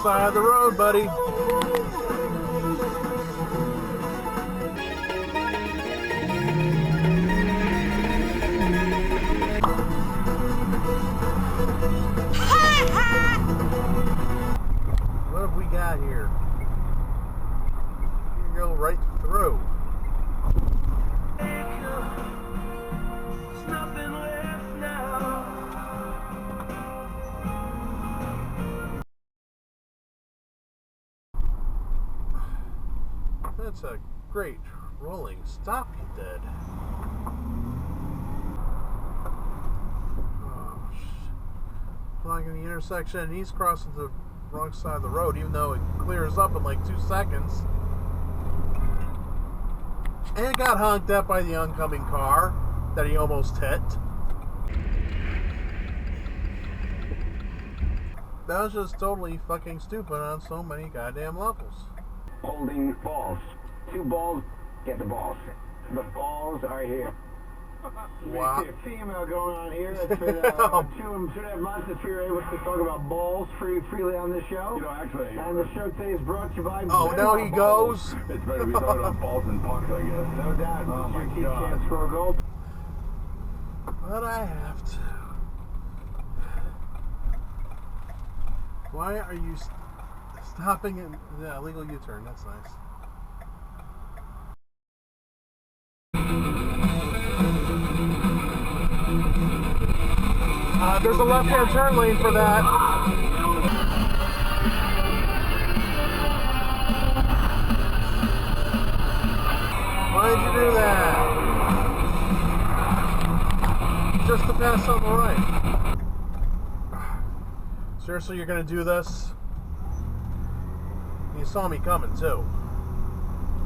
side of the road, buddy. What have we got here? You can go right through. That's a great rolling stop you did. Oh, flying in the intersection, and he's crossing the wrong side of the road, even though it clears up in like 2 seconds. And it got honked at by the oncoming car that he almost hit. That was just totally fucking stupid on so many goddamn levels. Holding balls. 2 balls, get the balls. The balls are here. Wow. You see a female going on here. That's for 2.5 months that you're able to talk about balls freely on this show. You know, actually. And the show today is brought to you by... Oh, now he goes. It's better to be talking about balls and pucks, I guess. No doubt. Oh, my Keep God. chance for a goal. But I have to. Why are you stopping in the illegal U-turn? That's nice. There's a left-hand turn lane for that. Why did you do that? Just to pass on the right. Seriously, you're gonna do this? You saw me coming too.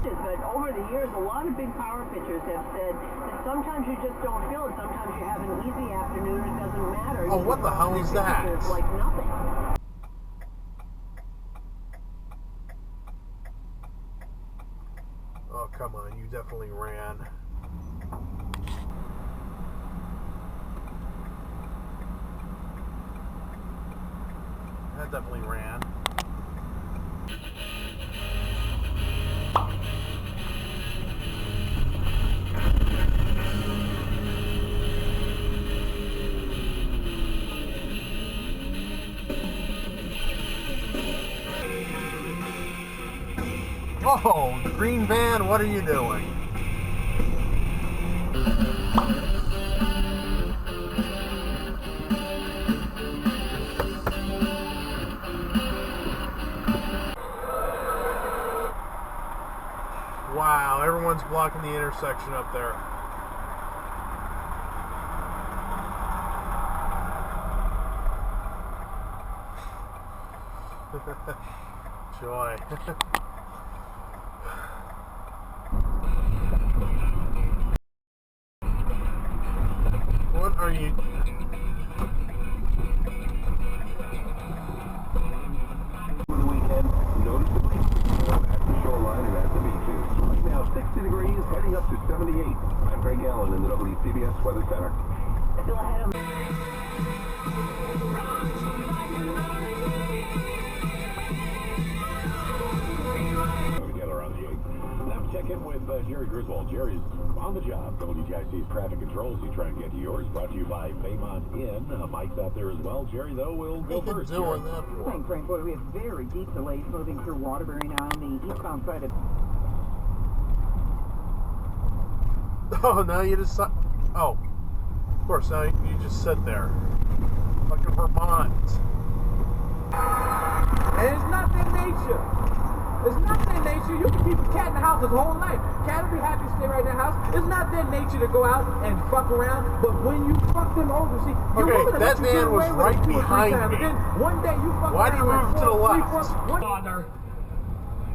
But over the years, a lot of big power pitchers have said that sometimes you just don't feel it. Sometimes you have an easy afternoon, it doesn't matter. Oh, what the hell is that? It's like nothing. Oh, come on, you definitely ran. That definitely ran. Oh, green van, what are you doing? Wow, everyone's blocking the intersection up there. Joy. What are you... For the weekend, noticeably warm at the shoreline and at the beaches. Right now, 60 degrees, heading up to 78. I'm Greg Allen in the WCBS Weather Center. Still ahead of Together on the 8th. Now check in with Jerry Griswold. Jerry's on the job. WGIC's traffic controls. You try and get to yours. Brought to you by Baymont Inn. Mike's out there as well. Jerry, though, will go first. Doing that for? Thanks, Frank. Boy, we have very deep delays moving through Waterbury now on the eastbound side of... Oh, now you just... Oh. Of course, now you just sit there. Like a Vermont. And it's not their nature. It's not their nature. You can keep a cat in the house the whole night. Cat will be happy to stay right in the house. It's not their nature to go out and fuck around. But when you fuck them over, see, Okay, that man was right behind me. Then one day you fuck Why do you move to the left? Father,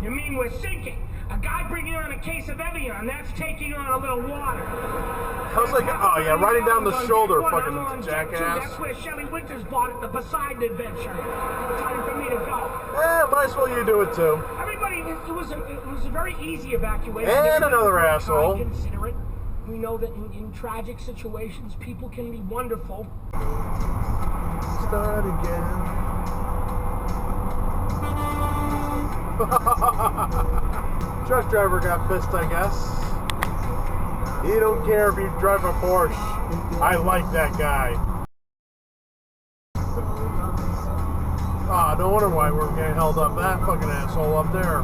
you mean we're sinking? A guy bringing on a case of Evian, that's taking on a little water. I was like, oh yeah, riding down the shoulder, fucking jackass. That's where Shelley Winters bought it, the Poseidon Adventure. Time for me to go. Might as well you do it too. Everybody, it was a very easy evacuation. And another asshole. Consider it. We know that in tragic situations, people can be wonderful. Start again. Truck driver got pissed, I guess. He don't care if you drive a Porsche. I like that guy. Ah, no wonder why we're getting held up. That fucking asshole up there.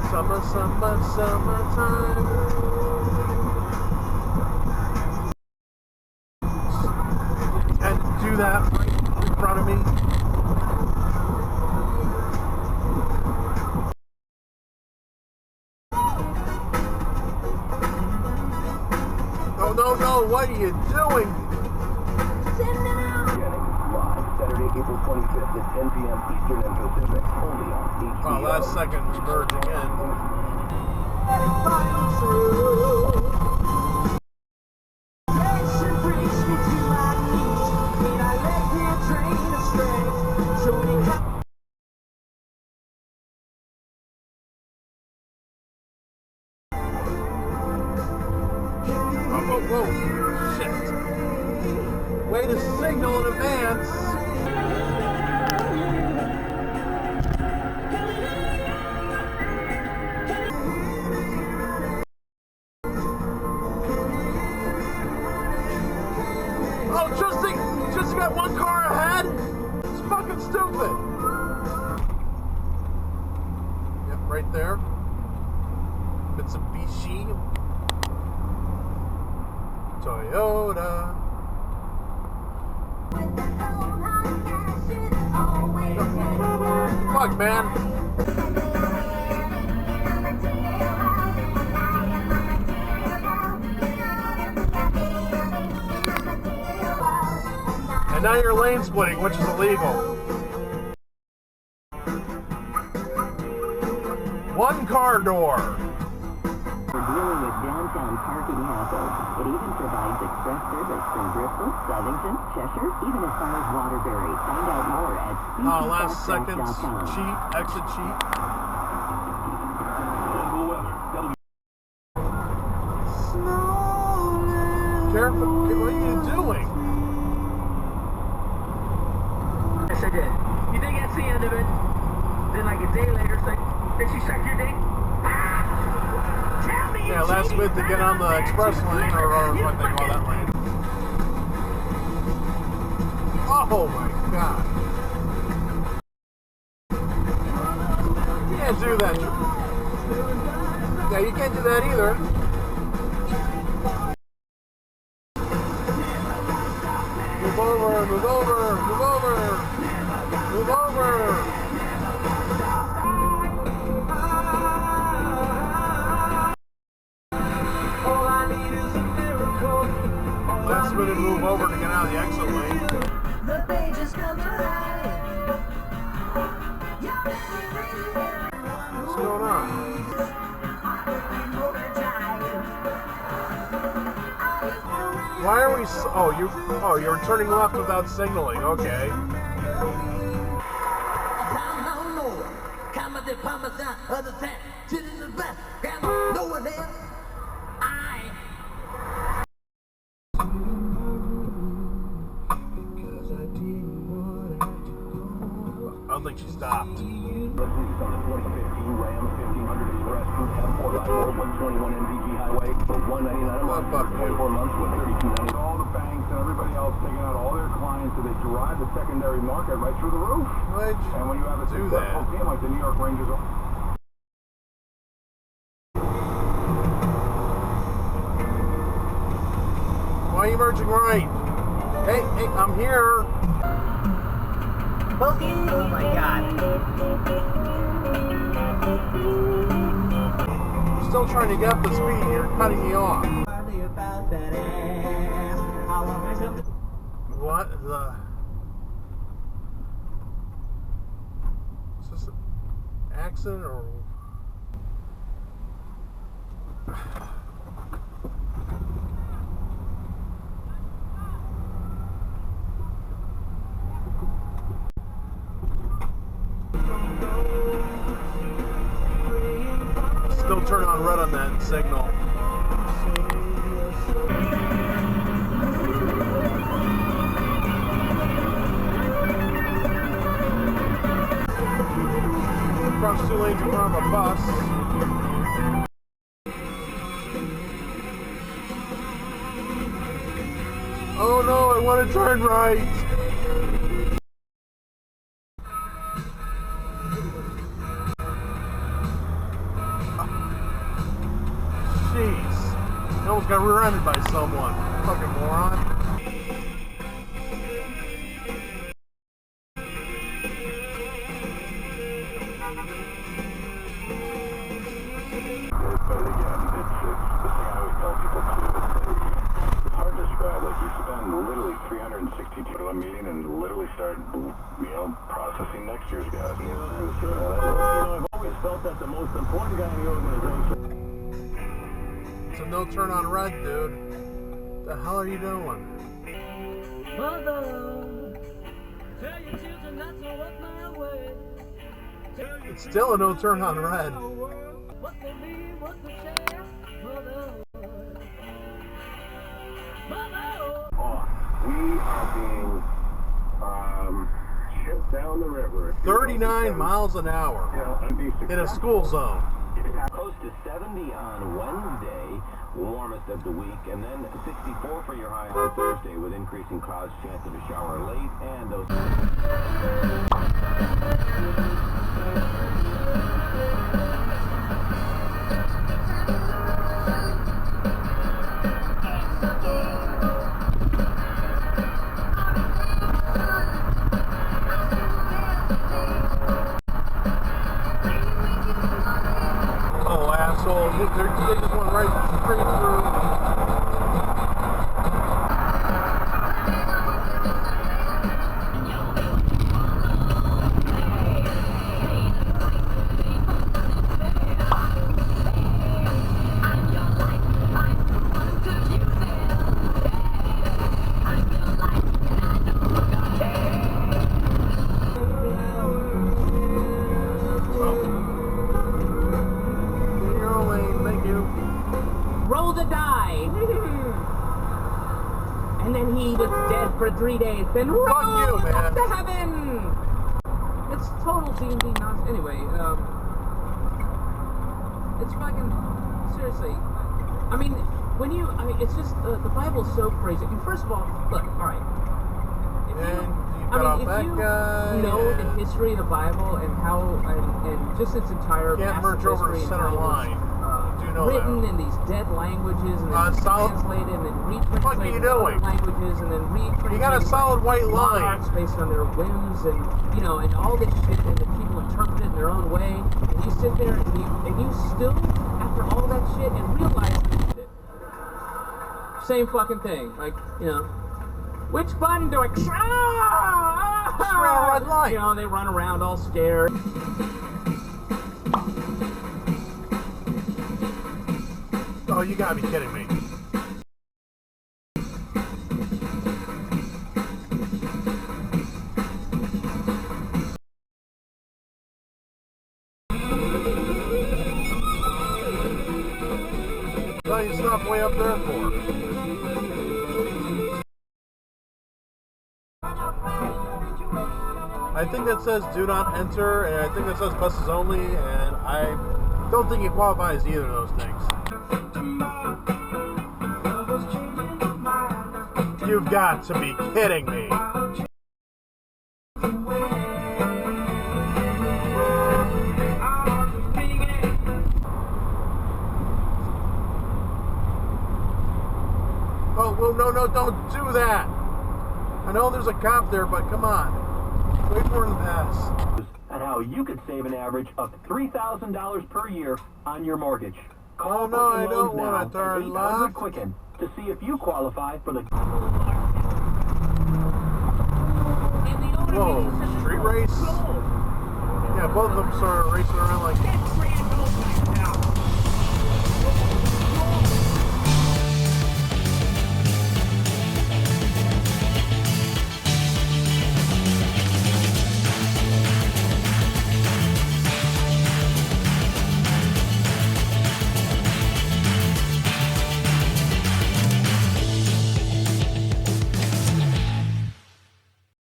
Summer, summer, summertime. And do that right in front of me. Oh, no, what are you doing? Saturday, April 25th at 10 p.m. Eastern and Pacific, only on HBO. Oh, last second merging in. Whoa, shit. Way to signal in advance. Just got one car ahead? It's fucking stupid. Yep, right there. Mitsubishi. Toyota. Fuck, man. And now you're lane splitting, which is illegal. One car door. We're dealing with downtown parking hassles. It even provides express service from Bristol, Southington, Cheshire, even as far as Waterbury. Find out more at last second cheat, exit cheat. Local weather. Careful, what are you doing? Yes, I did. You think that's the end of it? Then like a day later, it's like, did she suck your dick? Tell me. Yeah, last bit to get on the express lane, or what they call that lane. Oh my god. You can't do that. Yeah, you can't do that either. Move over, move over, move over, move over. Last minute move over to get out of the exit lane. What's going on? Why are we? You're turning left without signaling. Okay. I don't think she stopped. On the 2015 Ram 1500 Express Route M4x4 121 MPG Highway for $199 a month for 24 months with $32.99. All the banks and everybody else taking out all their clients, so they drive the secondary market right through the roof. And when you have a successful team like the New York Rangers. Why are you merging right? Hey, I'm here. Oh my god. I'm still trying to get up the speed. You're cutting me off. What the? Is this an accident or? Still turn on red on that signal. Oh no, I want to turn right. Jeez. I almost got rear-ended by someone. Fucking moron. Literally 362 to a meeting and literally start, processing next year's guys. I've always felt that the most important guy in the organization. It's a no turn on red, dude. What the hell are you doing? Mother, tell your children not to walk my way. It's still a no turn on red. What they need, what they share. Mother. We are being shipped down the river. 39 miles an hour in a school zone. Close to 70 on Wednesday, warmest of the week, and then 64 for your high on Thursday with increasing clouds, chance of a shower late, and those... They just went right straight through. Roll the die. And then he was dead for 3 days. Then roll you, man. up to heaven. It's total D&D nonsense. Anyway, it's fucking seriously. I mean, it's just the Bible's so crazy. And first of all, look, all right. If you know the history of the Bible and how and just its entire can't merge over to center line. Written in these dead languages and then translated and then retranslated what are you doing? Languages and then retranslated. You got a solid white line. Monarchs based on their whims and and all this shit, and the people interpret it in their own way. And you sit there and you still, after all that shit, and realize that same fucking thing. Like which button do I? Red light. They run around all scared. Oh, you gotta be kidding me. Well, you stopped way up there for. I think that says do not enter, and I think that says buses only, and I don't think it qualifies either of those things. You've got to be kidding me. Oh, well, no, don't do that. I know there's a cop there, but come on. Wait for him to pass. And how you could save an average of $3,000 per year on your mortgage. Oh, no, I don't want to turn left. Quicken to see if you qualify for the... Whoa, street race? Yeah, both of them sort of racing around like...